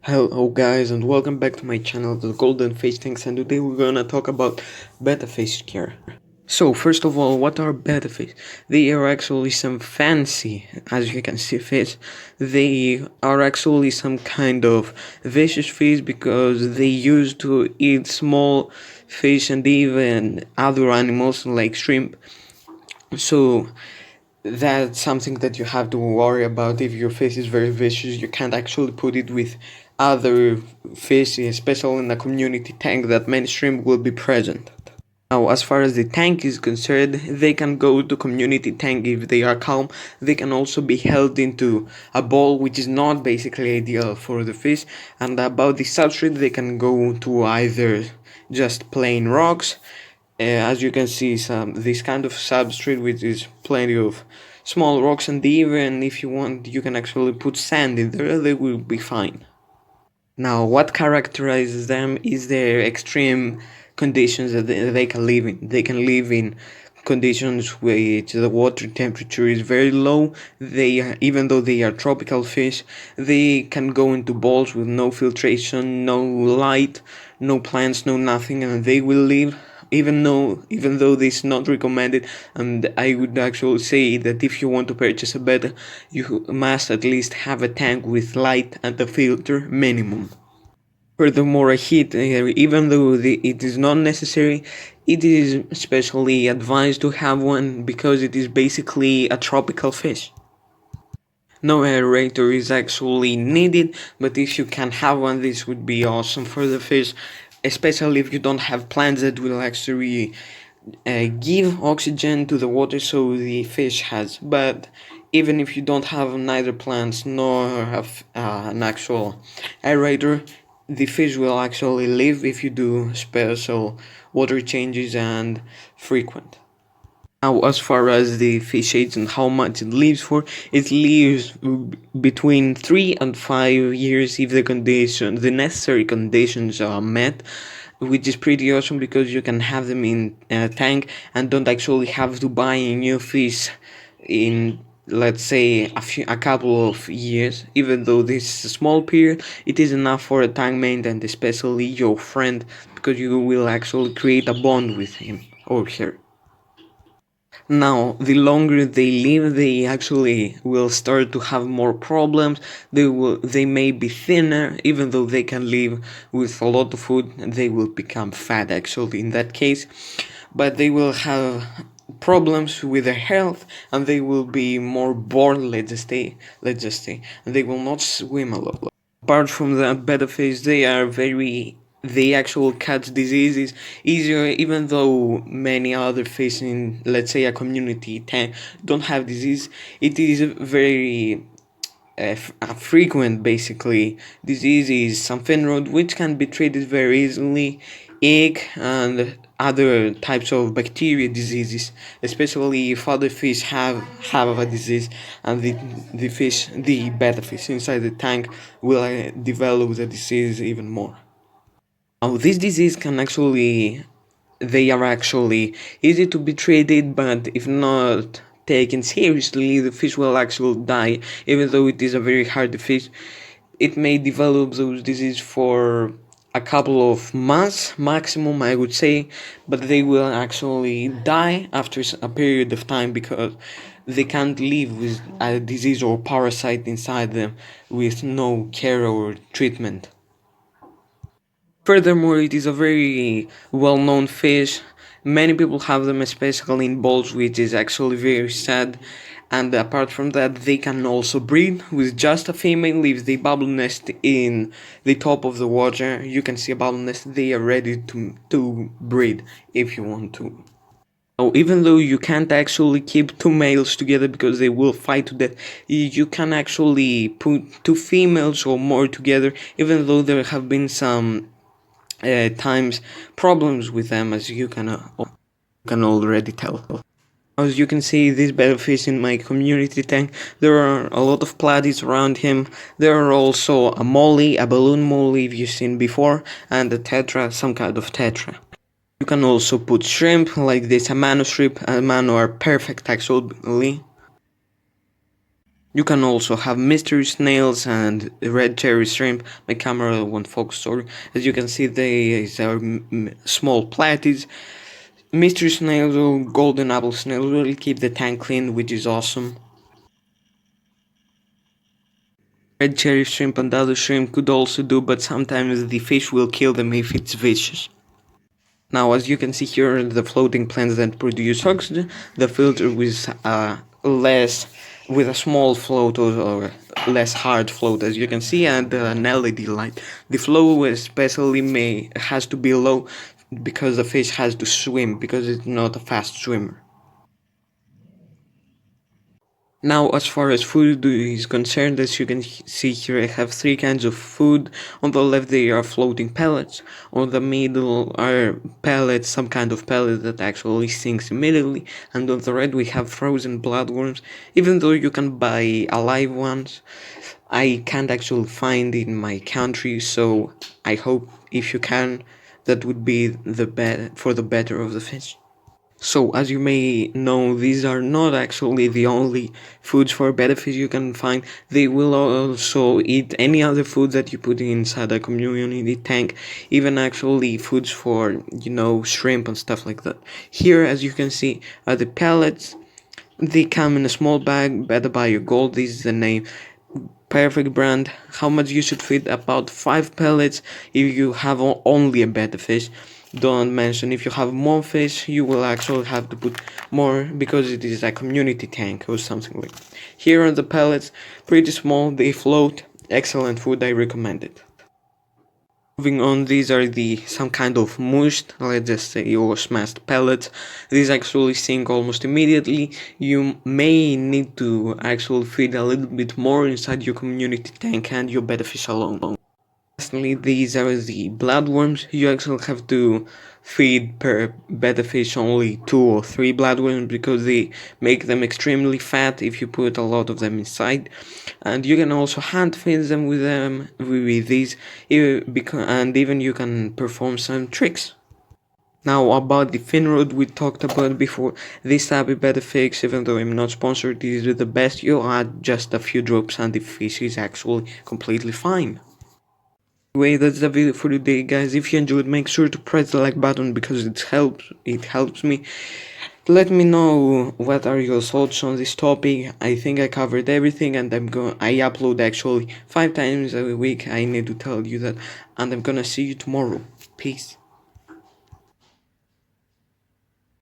Hello guys and welcome back to my channel, the Golden Face Tanks, and today we're gonna talk about betta fish care. So first of all, what are betta fish? They are actually some fancy, as you can see, fish. They are actually some kind of vicious fish because they used to eat small fish and even other animals like shrimp. So that's something that you have to worry about. If your fish is very vicious, you can't actually put it with other fish, especially in a community tank that many shrimp will be present. Now, as far as the tank is concerned, they can go to community tank if they are calm. They can also be held into a bowl, which is not basically ideal for the fish. And about the substrate, they can go to either just plain rocks, as you can see, this kind of substrate, which is plenty of small rocks, and even if you want, you can actually put sand in there. They will be fine. Now, what characterizes them is their extreme conditions that they can live in. They can live in conditions which the water temperature is very low. Even though they are tropical fish, they can go into bowls with no filtration, no light, no plants, no nothing, and they will live. Even though this is not recommended, and I would actually say that if you want to purchase a betta, you must at least have a tank with light and a filter minimum. Furthermore, a heat, even though it is not necessary, it is especially advised to have one because it is basically a tropical fish. No aerator is actually needed, but if you can have one, this would be awesome for the fish, especially if you don't have plants that will actually give oxygen to the water so the fish has. But even if you don't have neither plants nor have an actual aerator, the fish will actually live if you do special water changes and frequent. Now, as far as the fish age and how much it lives for, it lives between 3 and 5 years if the necessary conditions are met, which is pretty awesome because you can have them in a tank and don't actually have to buy a new fish in, let's say, a couple of years. Even though this is a small period, it is enough for a tank mate and especially your friend, because you will actually create a bond with him or her. Now, the longer they live, they actually will start to have more problems. They may be thinner, even though they can live with a lot of food, and they will become fat actually in that case. But they will have problems with their health, and they will be more bored, let's just say, and they will not swim a lot. Apart from that, betta fish, they actually catch diseases easier, even though many other fish in, let's say, a community tank don't have disease. It is very frequent, basically. Disease is some finrod, which can be treated very easily, ick, and other types of bacteria diseases, especially if other fish have a disease, and the betta fish inside the tank will develop the disease even more. Now, this disease they are actually easy to be treated, but if not taken seriously, the fish will actually die. Even though it is a very hard disease, it may develop those disease for a couple of months maximum, I would say, but they will actually die after a period of time because they can't live with a disease or parasite inside them with no care or treatment. Furthermore, it is a very well-known fish. Many people have them, especially in bowls, which is actually very sad. And apart from that, they can also breed with just a female. If they bubble nest in the top of the water, you can see a bubble nest. They are ready to breed if you want to. So even though you can't actually keep two males together because they will fight to death, you can actually put two females or more together, even though there have been some times problems with them, as you can already tell. As you can see, this battlefish in my community tank, there are a lot of platies around him. There are also a molly, a balloon molly you've seen before, and a tetra, some kind of tetra. You can also put shrimp like this, a mano shrimp. A mano are perfect actually. You can also have mystery snails and red cherry shrimp. My camera won't focus, sorry. As you can see, these are small platies. Mystery snails or golden apple snails will keep the tank clean, which is awesome. Red cherry shrimp and other shrimp could also do, but sometimes the fish will kill them if it's vicious. Now, as you can see here, the floating plants that produce oxygen, the filter with with a small float or less hard float, as you can see, and an LED light. The flow especially has to be low because the fish has to swim, because it's not a fast swimmer. Now, as far as food is concerned, as you can see here, I have three kinds of food. On the left, they are floating pellets. On the middle are pellets, some kind of pellet that actually sinks immediately. And on the right, we have frozen bloodworms. Even though you can buy alive ones, I can't actually find in my country. So I hope if you can, that would be for the better of the fish. So, as you may know, these are not actually the only foods for betta fish you can find. They will also eat any other food that you put inside a community tank, even actually foods for, shrimp and stuff like that. Here, as you can see, are the pellets. They come in a small bag, Betta Bio Gold, this is the name. Perfect brand. How much you should feed? About 5 pellets if you have only a betta fish. Don't mention if you have more fish, you will actually have to put more because it is a community tank or something like that. Here are the pellets, pretty small, they float. Excellent food, I recommend it. Moving on, these are some kind of mushed, let's just say, or smashed pellets. These actually sink almost immediately. You may need to actually feed a little bit more inside your community tank and your betta fish alone. Lastly, these are the bloodworms. You actually have to feed per betta fish only 2 or 3 bloodworms because they make them extremely fat if you put a lot of them inside. And you can also hand feed them with these, and even you can perform some tricks. Now about the fin rod we talked about before, this type of betta fish, even though I'm not sponsored, is the best. You add just a few drops and the fish is actually completely fine. Anyway, that's the video for today, guys. If you enjoyed, make sure to press the like button because it helps me. Let me know what are your thoughts on this topic. I think I covered everything, and I upload actually 5 times a week. I need to tell you that, and I'm gonna see you tomorrow. Peace.